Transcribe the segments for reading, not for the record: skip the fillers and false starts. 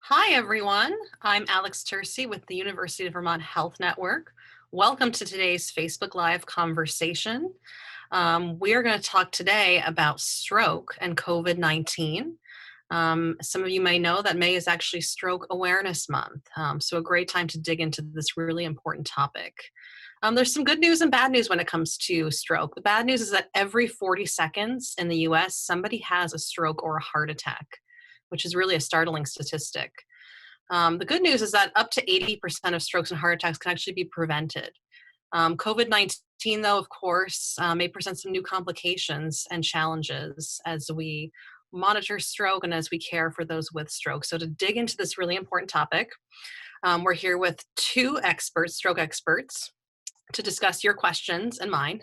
Hi, everyone. I'm Alex Tercey with the University of Vermont Health Network. Welcome to today's Facebook Live conversation. We are going to talk today about stroke and COVID-19. Some of you may know that May is actually Stroke Awareness Month, so a great time to dig into this really important topic. There's some good news and bad news when it comes to stroke. The bad news is that every 40 seconds in the US, somebody has a stroke or a heart attack, which is really a startling statistic. The good news is that up to 80% of strokes and heart attacks can actually be prevented. COVID-19, though, of course, may present some new complications and challenges as we monitor stroke and as we care for those with stroke. So to dig into this really important topic, we're here with two experts, stroke experts, to discuss your questions and mine.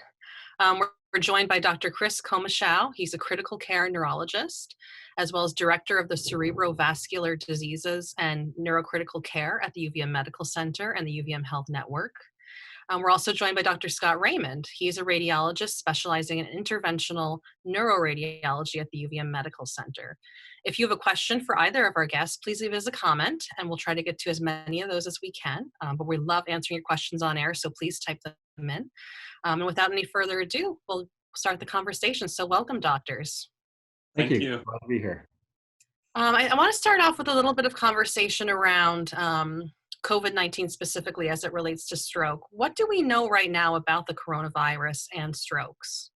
We're joined by Dr. Chris Comichow. He's a critical care neurologist, as well as director of the Cerebrovascular Diseases and Neurocritical Care at the UVM Medical Center and the UVM Health Network. We're also joined by Dr. Scott Raymond. He's a radiologist specializing in interventional neuroradiology at the UVM Medical Center. If you have a question for either of our guests, please leave us a comment, and we'll try to get to as many of those as we can. But we love answering your questions on air, so please type them in. And without any further ado, we'll start the conversation. So welcome, doctors. Thank Thank you. you. Glad to be here. I want to start off with a little bit of conversation around COVID-19 specifically as it relates to stroke. What do we know right now about the coronavirus and strokes?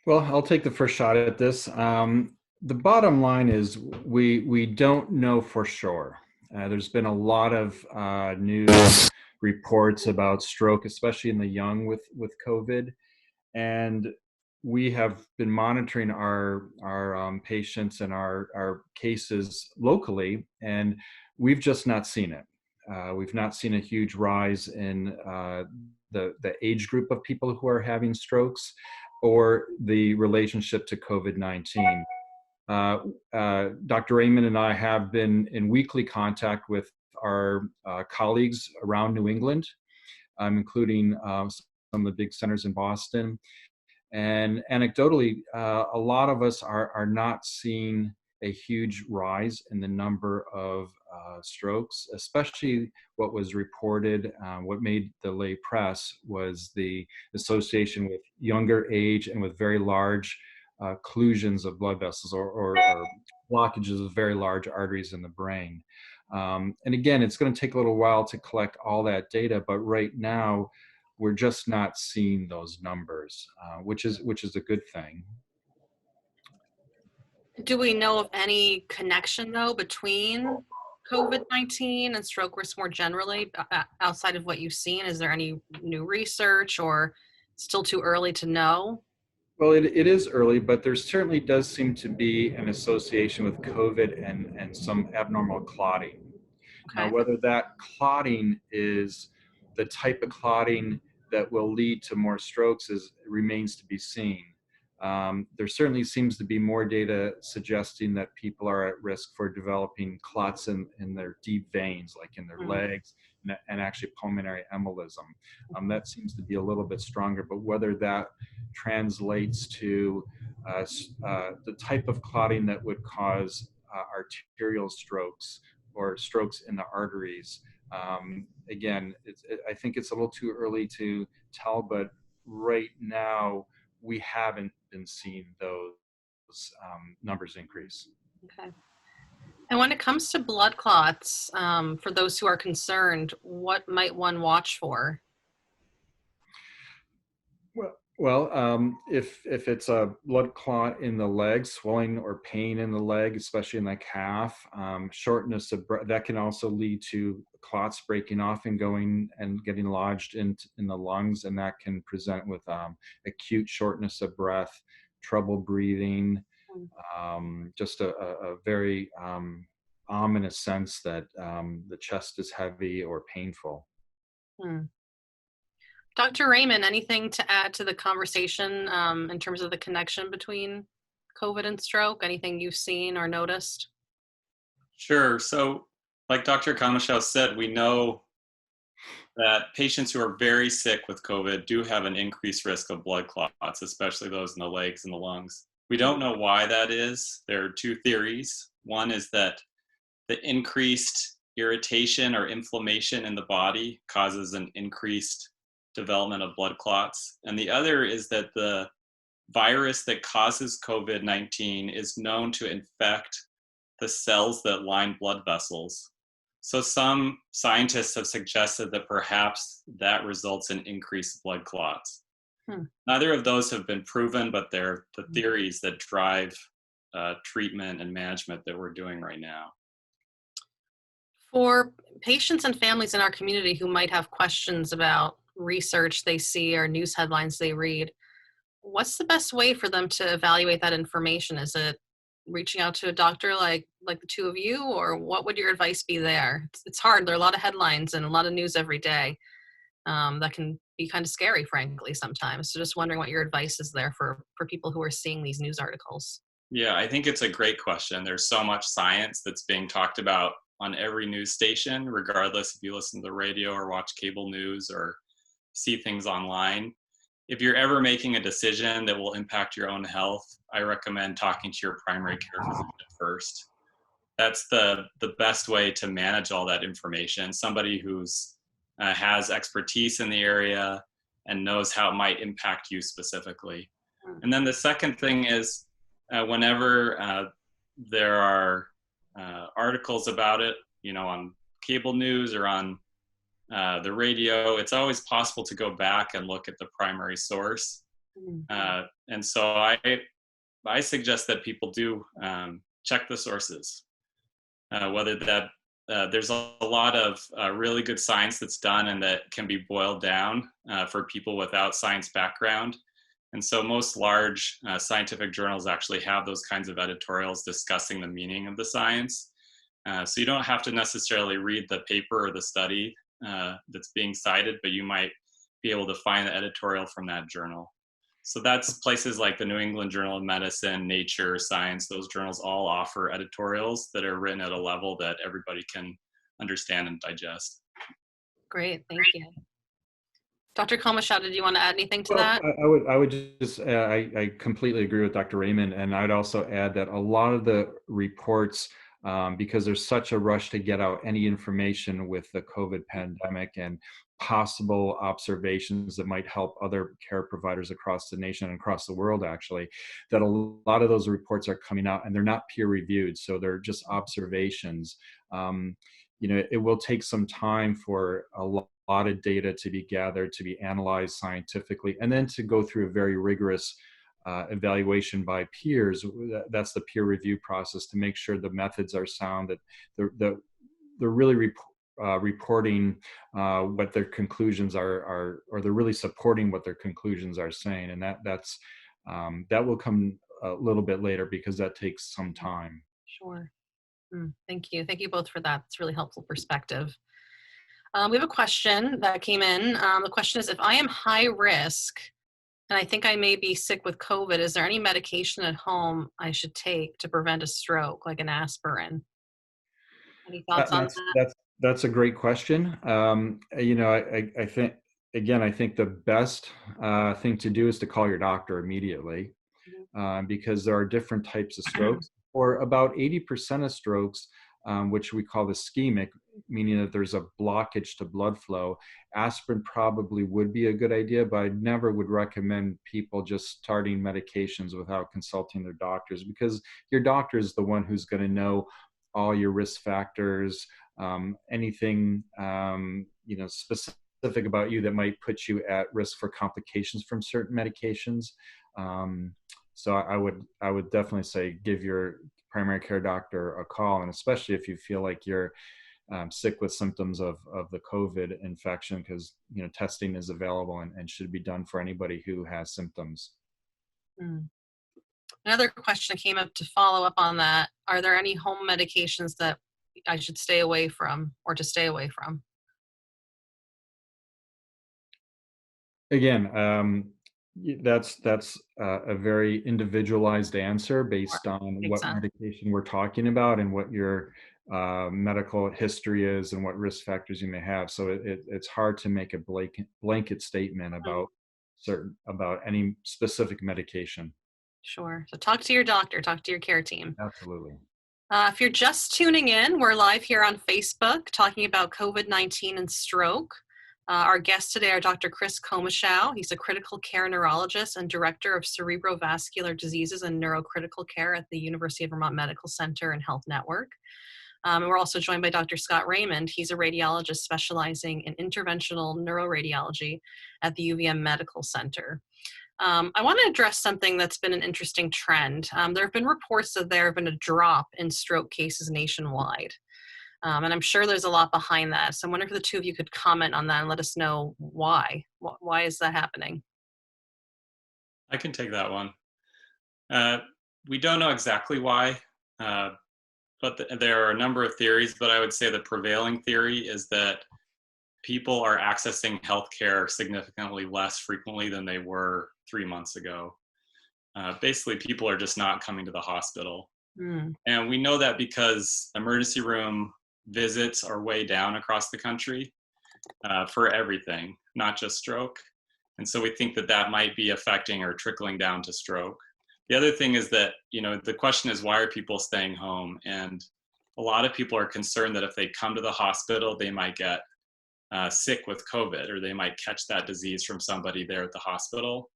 Well, I'll take the first shot at this. The bottom line is we don't know for sure. There's been a lot of news reports about stroke, especially in the young with COVID, and we have been monitoring our patients and our cases locally, and we've just not seen it. We've not seen a huge rise in the age group of people who are having strokes or the relationship to COVID-19. Dr. Raymond and I have been in weekly contact with our colleagues around New England, including some of the big centers in Boston. And anecdotally, a lot of us are not seeing a huge rise in the number of strokes, especially what was reported, what made the lay press was the association with younger age and with very large occlusions of blood vessels or blockages of very large arteries in the brain. And again, it's going to take a little while to collect all that data, but right now, we're just not seeing those numbers, which is a good thing. Do we know of any connection, though, between COVID-19 and stroke risk more generally, outside of what you've seen? Is there any new research, or still too early to know? Well, it is early, but there certainly does seem to be an association with COVID and some abnormal clotting. Okay. Whether that clotting is the type of clotting that will lead to more strokes remains to be seen. There certainly seems to be more data suggesting that people are at risk for developing clots in their deep veins, like in their legs, and actually pulmonary embolism. That seems to be a little bit stronger, but whether that translates to the type of clotting that would cause arterial strokes or strokes in the arteries, again, I think it's a little too early to tell, but right now we haven't been seeing those numbers increase. Okay. And when it comes to blood clots, for those who are concerned, what might one watch for? If it's a blood clot in the leg, swelling or pain in the leg, especially in the calf, shortness of breath, that can also lead to clots breaking off and going and getting lodged in the lungs, and that can present with acute shortness of breath, trouble breathing, just a very ominous sense that the chest is heavy or painful. Hmm. Dr. Raymond, anything to add to the conversation in terms of the connection between COVID and stroke? Anything you've seen or noticed? Sure. So, like Dr. Comichow said, we know that patients who are very sick with COVID do have an increased risk of blood clots, especially those in the legs and the lungs. We don't know why that is. There are two theories. One is that the increased irritation or inflammation in the body causes an increased development of blood clots. And the other is that the virus that causes COVID-19 is known to infect the cells that line blood vessels. So some scientists have suggested that perhaps that results in increased blood clots. Neither of those have been proven, but they're the theories that drive treatment and management that we're doing right now. For patients and families in our community who might have questions about research they see or news headlines they read, what's the best way for them to evaluate that information? Is it reaching out to a doctor like the two of you, or what would your advice be there? It's hard. There are a lot of headlines and a lot of news every day that can be kind of scary, frankly, sometimes. So just wondering what your advice is there for people who are seeing these news articles. Yeah, I think it's a great question. There's so much science that's being talked about on every news station, regardless if you listen to the radio or watch cable news or see things online. If you're ever making a decision that will impact your own health, I recommend talking to your primary care physician first. That's the best way to manage all that information. Somebody who's has expertise in the area and knows how it might impact you specifically. And then the second thing is whenever there are articles about it, on cable news or on the radio, it's always possible to go back and look at the primary source. And so I suggest that people do check the sources, whether that there's a lot of really good science that's done and that can be boiled down for people without science background. And so most large scientific journals actually have those kinds of editorials discussing the meaning of the science. So you don't have to necessarily read the paper or the study that's being cited, but you might be able to find the editorial from that journal. So that's places like the New England Journal of Medicine, Nature, Science. Those journals all offer editorials that are written at a level that everybody can understand and digest. Great, thank you. Dr. Komashaw, did you want to add anything to Well, that? I would just, I completely agree with Dr. Raymond, and I'd also add that a lot of the reports, because there's such a rush to get out any information with the COVID pandemic and possible observations that might help other care providers across the nation and across the world, actually, that a lot of those reports are coming out and they're not peer reviewed, so they're just observations. It will take some time for a lot of data to be gathered, to be analyzed scientifically, and then to go through a very rigorous evaluation by peers. That's the peer review process, to make sure the methods are sound, that they're really reporting what their conclusions are, or they're really supporting what their conclusions are saying. And that will come a little bit later, because that takes some time. Sure. Thank you. Thank you both for that. It's really helpful perspective. We have a question that came in. The question is, if I am high risk and I think I may be sick with COVID, is there any medication at home I should take to prevent a stroke, like an aspirin? Any thoughts on that? That's a great question. I think, again, I think the best thing to do is to call your doctor immediately, because there are different types of strokes. For about 80% of strokes, which we call ischemic, meaning that there's a blockage to blood flow, aspirin probably would be a good idea, but I never would recommend people just starting medications without consulting their doctors, because your doctor is the one who's going to know all your risk factors, anything specific about you that might put you at risk for complications from certain medications. So I would definitely say give your primary care doctor a call, and especially if you feel like you're sick with symptoms of the COVID infection, because testing is available and should be done for anybody who has symptoms. Another question came up to follow up on that. Are there any home medications that I should stay away from, or to stay away from? Again, that's a very individualized answer based on what medication we're talking about and what your medical history is and what risk factors you may have. So it's hard to make a blanket statement about any specific medication. Sure. So talk to your doctor, talk to your care team. Absolutely. If you're just tuning in, we're live here on Facebook talking about COVID-19 and stroke. Our guests today are Dr. Chris Comishow. He's a critical care neurologist and director of cerebrovascular diseases and neurocritical care at the University of Vermont Medical Center and Health Network. And we're also joined by Dr. Scott Raymond. He's a radiologist specializing in interventional neuroradiology at the UVM Medical Center. I want to address something that's been an interesting trend. There have been reports that there have been a drop in stroke cases nationwide. And I'm sure there's a lot behind that. So I wonder if the two of you could comment on that and let us know why. Why is that happening? I can take that one. We don't know exactly why, but there are a number of theories, but I would say the prevailing theory is that people are accessing healthcare significantly less frequently than they were 3 months ago. Basically, people are just not coming to the hospital. And we know that because emergency room visits are way down across the country for everything, not just stroke. And so we think that that might be affecting or trickling down to stroke. The other thing is that, the question is, why are people staying home? And a lot of people are concerned that if they come to the hospital, they might get sick with COVID, or they might catch that disease from somebody there at the hospital.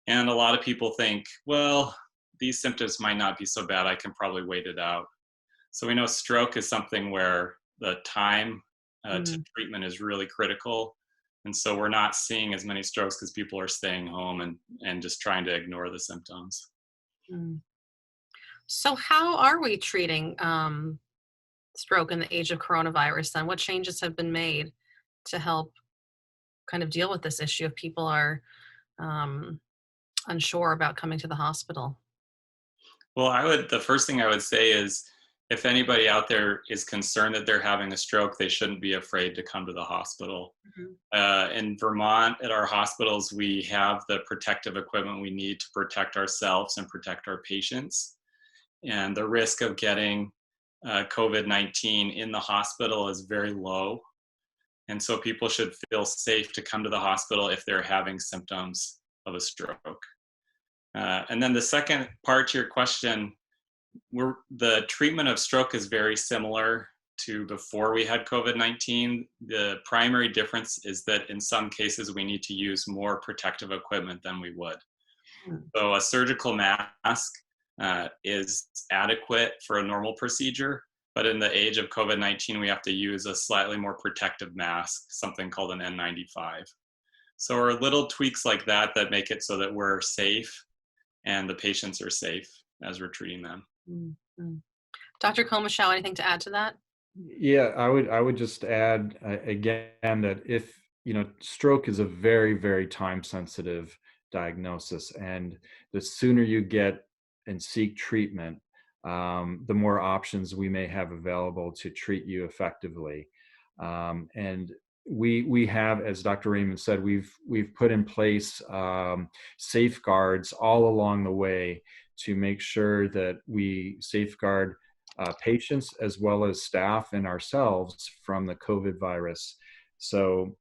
And a lot of people think, well, these symptoms might not be so bad, I can probably wait it out. So we know stroke is something where the time to treatment is really critical. And so we're not seeing as many strokes because people are staying home and just trying to ignore the symptoms. So how are we treating stroke in the age of coronavirus then? What changes have been made to help kind of deal with this issue if people are unsure about coming to the hospital? Well, the first thing I would say is, if anybody out there is concerned that they're having a stroke, they shouldn't be afraid to come to the hospital. In Vermont, at our hospitals, we have the protective equipment we need to protect ourselves and protect our patients. And the risk of getting COVID-19 in the hospital is very low. And so people should feel safe to come to the hospital if they're having symptoms of a stroke. And then the second part to your question, the treatment of stroke is very similar to before we had COVID-19. The primary difference is that in some cases we need to use more protective equipment than we would. So a surgical mask is adequate for a normal procedure, but in the age of COVID-19, we have to use a slightly more protective mask, something called an N95. So there are little tweaks like that that make it so that we're safe and the patients are safe as we're treating them. Dr. Comishow, anything to add to that? Yeah, I would just add again that if stroke is a very, very time sensitive diagnosis, and the sooner you get and seek treatment, the more options we may have available to treat you effectively. And we have, as Dr. Raymond said, we've put in place safeguards all along the way to make sure that we safeguard patients as well as staff and ourselves from the COVID virus. So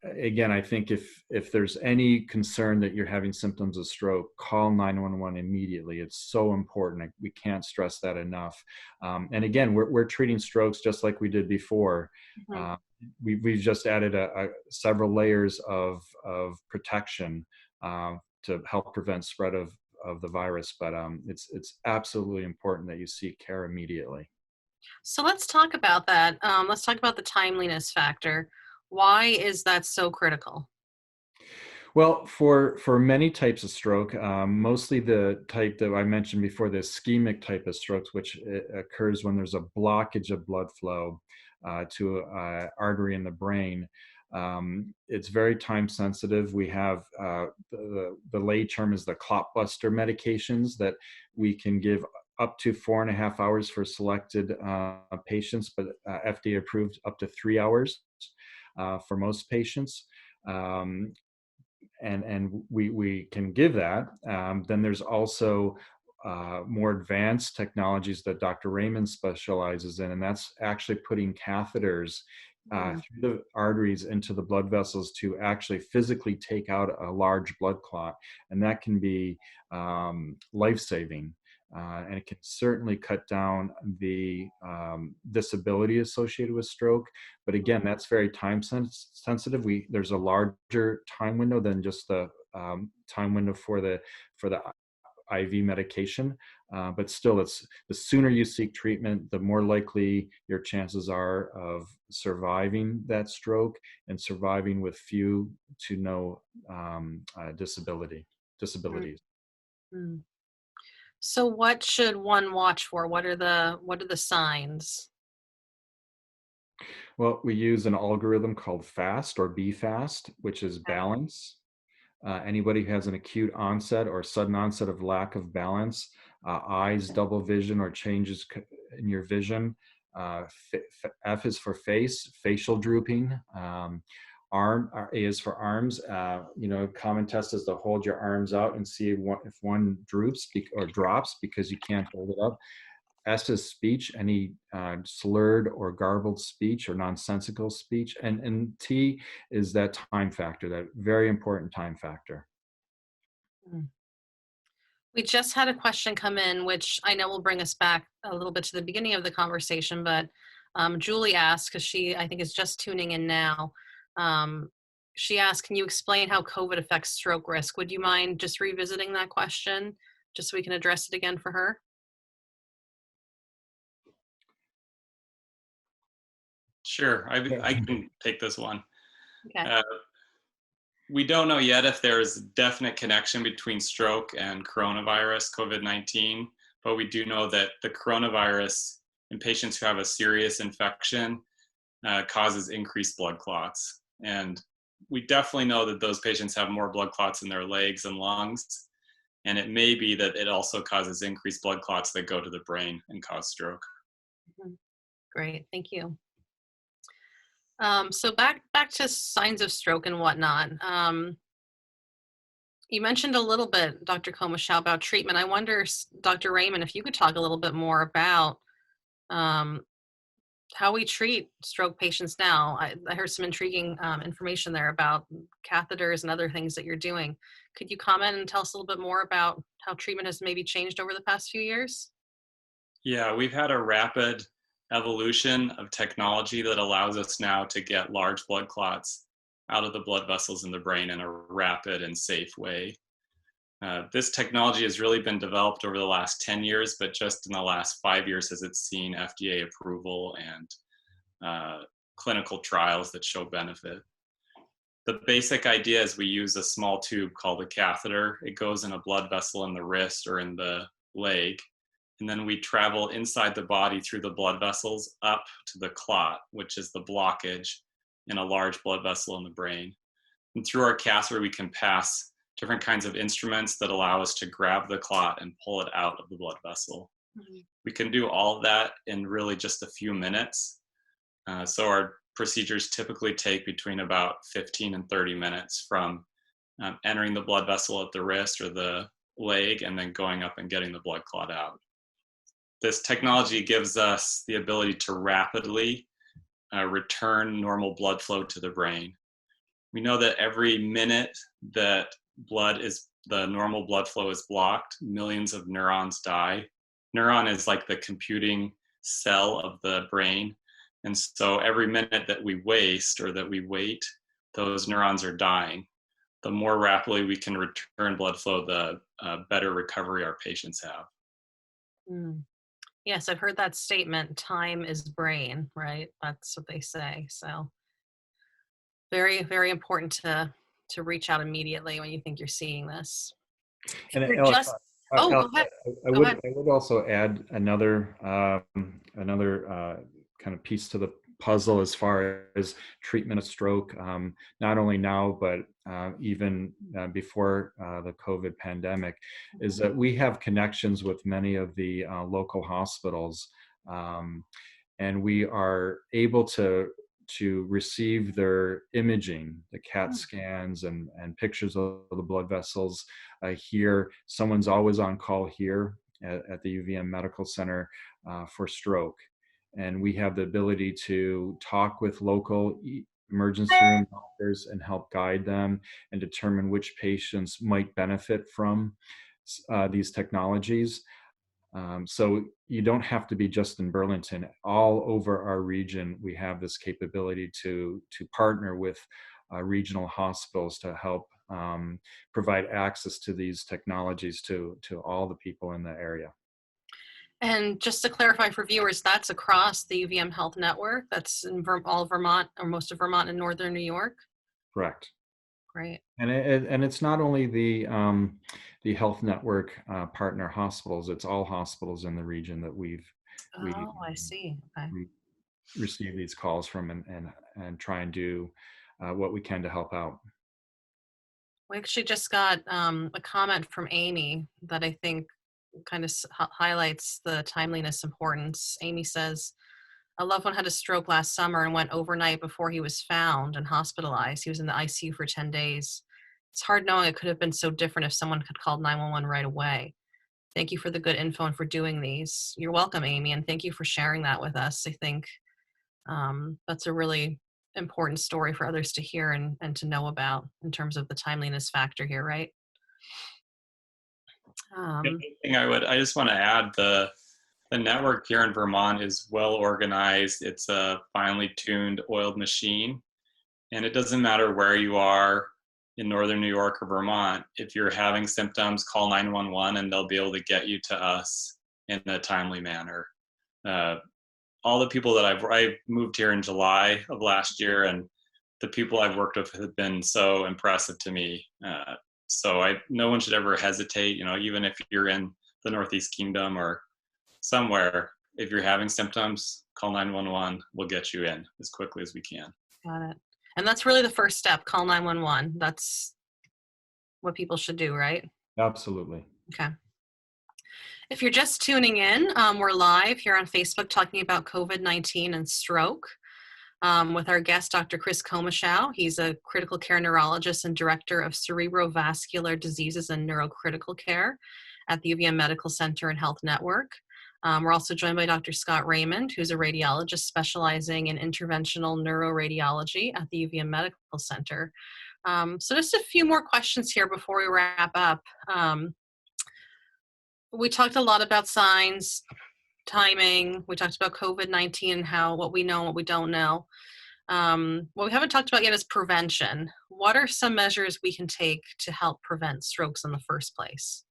again, I think if there's any concern that you're having symptoms of stroke, call 911 immediately. It's so important. We can't stress that enough. And again, we're treating strokes just like we did before. We've just added several layers of protection to help prevent spread of the virus, but it's absolutely important that you seek care immediately. So let's talk about that. Let's talk about the timeliness factor. Why is that so critical? Well, for many types of stroke, mostly the type that I mentioned before, the ischemic type of strokes, which occurs when there's a blockage of blood flow to an artery in the brain. It's very time sensitive. We have the lay term is the clot buster medications that we can give up to 4.5 hours for selected patients, but FDA approved up to 3 hours for most patients. And we can give that. Then there's also more advanced technologies that Dr. Raymond specializes in, and that's actually putting catheters through the arteries into the blood vessels to actually physically take out a large blood clot, and that can be life-saving. and it can certainly cut down the disability associated with stroke. But again, that's very sensitive. There's a larger time window than just the time window for the IV medication. But still, it's the sooner you seek treatment, the more likely your chances are of surviving that stroke and surviving with few to no disabilities. Mm. So what should one watch for? What are the signs? Well, we use an algorithm called FAST or BFAST, which is Okay. balance. Anybody who has an acute onset or sudden onset of lack of balance, eyes, double vision, or changes in your vision. F is for face, facial drooping. A is for arms. Common test is to hold your arms out and see if one droops or drops because you can't hold it up. S is speech, any slurred or garbled speech or nonsensical speech. And T is that time factor, that very important time factor. Mm. We just had a question come in, which I know will bring us back a little bit to the beginning of the conversation, but Julie asked, because she, I think, is just tuning in now. She asked, can you explain how COVID affects stroke risk? Would you mind just revisiting that question, just so we can address it again for her? Sure, I can take this one. Okay. We don't know yet if there's a definite connection between stroke and coronavirus, COVID-19, but we do know that the coronavirus in patients who have a serious infection causes increased blood clots. And we definitely know that those patients have more blood clots in their legs and lungs. And it may be that it also causes increased blood clots that go to the brain and cause stroke. Mhm. Great, thank you. So back to signs of stroke and whatnot. You mentioned a little bit, Dr. Komischow, about treatment. I wonder, Dr. Raymond, if you could talk a little bit more about um, how we treat stroke patients now. I heard some intriguing information there about catheters and other things that you're doing. Could you comment and tell us a little bit more about how treatment has maybe changed over the past few years? Yeah, we've had a rapid evolution of technology that allows us now to get large blood clots out of the blood vessels in the brain in a rapid and safe way. This technology has really been developed over the last 10 years, but just in the last 5 years has it seen FDA approval and clinical trials that show benefit. The basic idea is we use a small tube called a catheter. It goes in a blood vessel in the wrist or in the leg, and then we travel inside the body through the blood vessels up to the clot, which is the blockage in a large blood vessel in the brain. And through our catheter, we can pass different kinds of instruments that allow us to grab the clot and pull it out of the blood vessel. Mhm. We can do all of that in really just a few minutes. So our procedures typically take between about 15 and 30 minutes from entering the blood vessel at the wrist or the leg and then going up and getting the blood clot out. This technology gives us the ability to rapidly return normal blood flow to the brain. We know that every minute that the normal blood flow is blocked, millions of neurons die. Neuron is like the computing cell of the brain. And so every minute that we waste or that we wait, those neurons are dying. The more rapidly we can return blood flow, the better recovery our patients have. Mm. Yes, I've heard that statement, time is brain, right? That's what they say. So very, very important to reach out immediately when you think you're seeing this. And We're Alex, just Oh, go ahead. I Go ahead. would also add another kind of piece to the puzzle as far as treatment of stroke. Not only now, but even before the COVID pandemic, is that we have connections with many of the local hospitals, and we are able to receive their imaging, the CAT scans and pictures of the blood vessels here. Someone's always on call here at the UVM Medical Center for stroke. And we have the ability to talk with local emergency room doctors and help guide them and determine which patients might benefit from these technologies. So you don't have to be just in Burlington. All over our region, we have this capability to partner with regional hospitals to help provide access to these technologies to all the people in the area. And just to clarify for viewers, that's across the UVM Health Network. That's in all of Vermont, or most of Vermont and northern New York. Correct. Great. And it's not only the health network partner hospitals; it's all hospitals in the region that we Oh, I see. Okay. we receive these calls from and try and do what we can to help out. We actually just got a comment from Amy that I think kind of highlights the timeliness importance. Amy says, a loved one had a stroke last summer and went overnight before he was found and hospitalized. He was in the ICU for 10 days. It's hard knowing it could have been so different if someone had called 911 right away. Thank you for the good info and for doing these. You're welcome, Amy, and thank you for sharing that with us. I think that's a really important story for others to hear and to know about in terms of the timeliness factor here, right? The other thing I just want to add, the network here in Vermont is well organized. It's a finely tuned, oiled machine, and it doesn't matter where you are in northern New York or Vermont. If you're having symptoms, call 911 and they'll be able to get you to us in a timely manner. All the people that I moved here in July of last year, and the people I've worked with have been so impressive to me. So no one should ever hesitate, even if you're in the Northeast Kingdom or somewhere, if you're having symptoms, call 911. We'll get you in as quickly as we can. Got it. And that's really the first step, call 911. That's what people should do, right? Absolutely. Okay. If you're just tuning in, we're live here on Facebook talking about COVID-19 and stroke with our guest, Dr. Chris Komischow. He's a critical care neurologist and director of cerebrovascular diseases and neurocritical care at the UVM Medical Center and Health Network. We're also joined by Dr. Scott Raymond, who's a radiologist specializing in interventional neuroradiology at the UVM Medical Center. So just a few more questions here before we wrap up. We talked a lot about signs, timing. We talked about COVID-19 and what we know and what we don't know. What we haven't talked about yet is prevention. What are some measures we can take to help prevent strokes in the first place?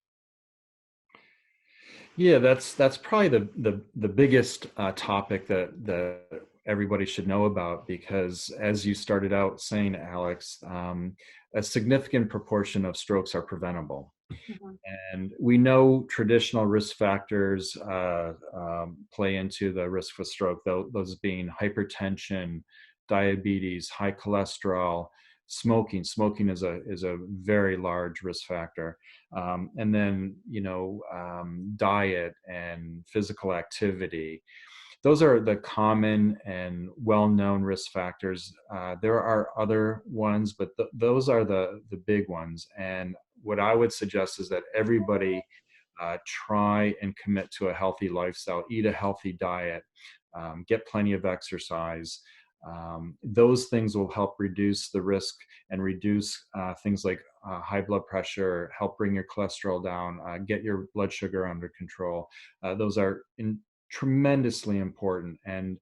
Yeah, that's probably the biggest topic that everybody should know about, because as you started out saying, Alex, a significant proportion of strokes are preventable. Mhm. And we know traditional risk factors play into the risk for stroke, those being hypertension, diabetes, high cholesterol, smoking. Smoking is a very large risk factor. And then, diet and physical activity. Those are the common and well-known risk factors. There are other ones, but those are the big ones. And what I would suggest is that everybody try and commit to a healthy lifestyle, eat a healthy diet, get plenty of exercise. Those things will help reduce the risk and reduce things like high blood pressure, help bring your cholesterol down, get your blood sugar under control. Those are tremendously important. And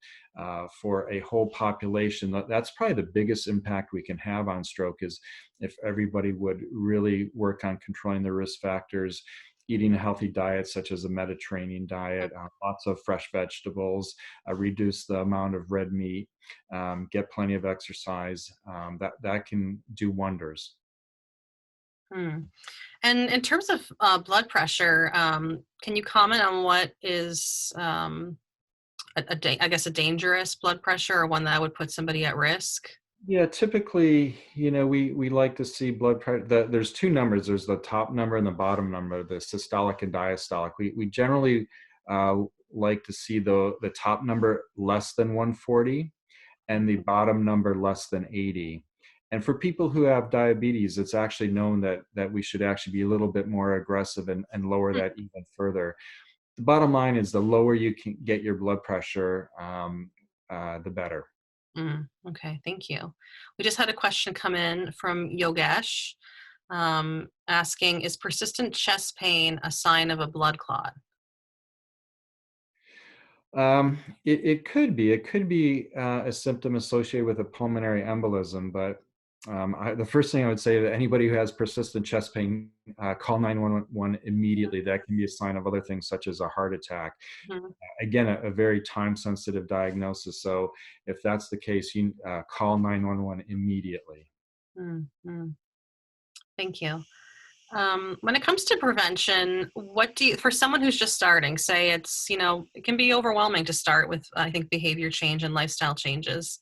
for a whole population, that's probably the biggest impact we can have on stroke, is if everybody would really work on controlling the risk factors, eating a healthy diet such as a Mediterranean diet, lots of fresh vegetables, reduce the amount of red meat, get plenty of exercise. That can do wonders. Hmm. And in terms of blood pressure, can you comment on what is, I guess, a dangerous blood pressure, or one that would put somebody at risk? Yeah, typically, we like to see blood pressure. There's two numbers. There's the top number and the bottom number, the systolic and diastolic. We generally like to see the top number less than 140 and the bottom number less than 80. And for people who have diabetes, it's actually known that we should actually be a little bit more aggressive and lower that even further. The bottom line is, the lower you can get your blood pressure, the better. Okay, thank you. We just had a question come in from Yogesh asking, is persistent chest pain a sign of a blood clot? It could be. It could be a symptom associated with a pulmonary embolism, but the first thing I would say to anybody who has persistent chest pain, call 911 immediately. That can be a sign of other things such as a heart attack. Mhm. Again, a very time-sensitive diagnosis. So if that's the case, you call 911 immediately. Mm-hmm. Thank you. When it comes to prevention, what do you, for someone who's just starting, say it can be overwhelming to start with, I think, behavior change and lifestyle changes.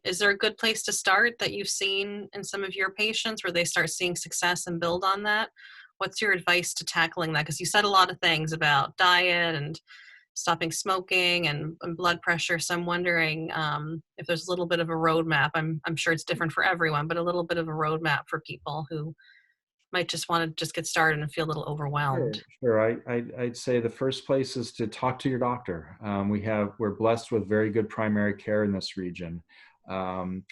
Is there a good place to start that you've seen in some of your patients where they start seeing success and build on that? What's your advice to tackling that? Because you said a lot of things about diet and stopping smoking and blood pressure. So I'm wondering if there's a little bit of a roadmap. I'm sure it's different for everyone, but a little bit of a roadmap for people who might just want to just get started and feel a little overwhelmed. Sure. I'd say the first place is to talk to your doctor. We're blessed with very good primary care in this region, and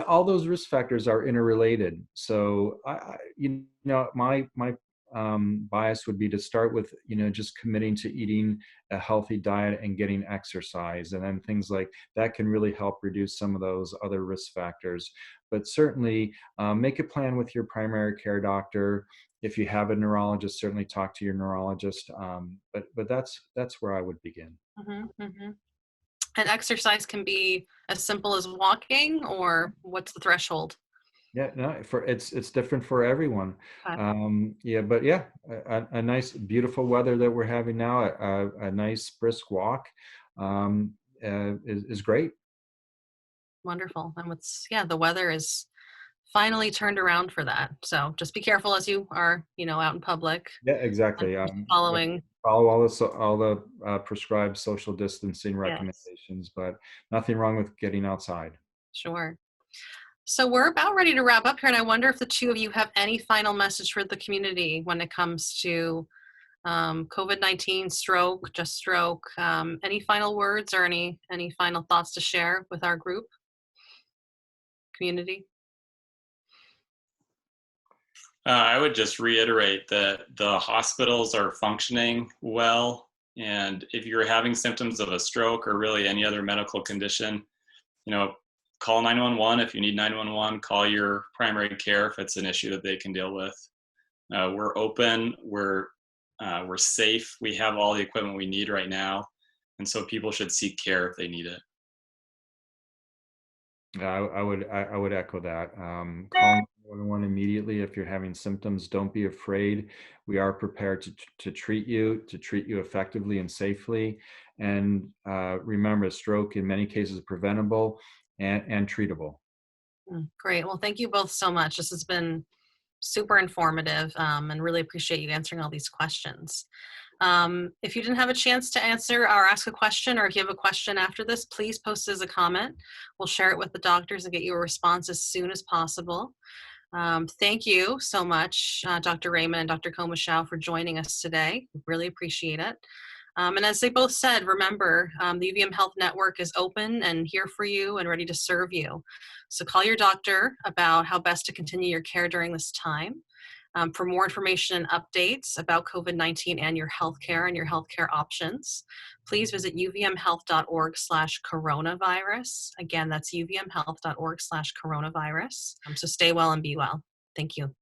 all those risk factors are interrelated. So my bias would be to start with just committing to eating a healthy diet and getting exercise, and then things like that can really help reduce some of those other risk factors. But certainly, make a plan with your primary care doctor. If you have a neurologist, certainly talk to your neurologist. But that's where I would begin. Hmm. Hmm. And exercise can be as simple as walking, or what's the threshold? Yeah, no, it's different for everyone. Okay. Yeah, but yeah, a nice, beautiful weather that we're having now, a nice brisk walk is great. Wonderful. And the weather is finally turned around for that. So just be careful as you are, out in public Yeah, and exactly. Yeah, following. follow all the prescribed social distancing Yes, recommendations, but nothing wrong with getting outside. sure. So we're about ready to wrap up here, and I wonder if the two of you have any final message for the community when it comes to COVID-19, stroke, just stroke. Any final words or any final thoughts to share with our group community? I would just reiterate that the hospitals are functioning well. And if you're having symptoms of a stroke or really any other medical condition, you know, call 911 if you need 911, call your primary care if it's an issue that they can deal with. We're open, we're safe, we have all the equipment we need right now. And so people should seek care if they need it. Yeah, I would echo that. Calling 911 immediately if you're having symptoms. Don't be afraid. We are prepared to treat you effectively and safely. And remember, stroke in many cases is preventable and treatable. Great. Well, thank you both so much. This has been super informative, and really appreciate you answering all these questions. If you didn't have a chance to answer or ask a question, or if you have a question after this, please post it as a comment. We'll share it with the doctors and get you a response as soon as possible. Thank you so much, Dr. Raymond and Dr. Komishow, for joining us today. Really appreciate it. And as they both said, remember, the UVM Health Network is open and here for you and ready to serve you. So call your doctor about how best to continue your care during this time. For more information and updates about COVID-19 and your healthcare options, please visit uvmhealth.org/coronavirus. Again, that's uvmhealth.org/coronavirus. So stay well and be well. Thank you.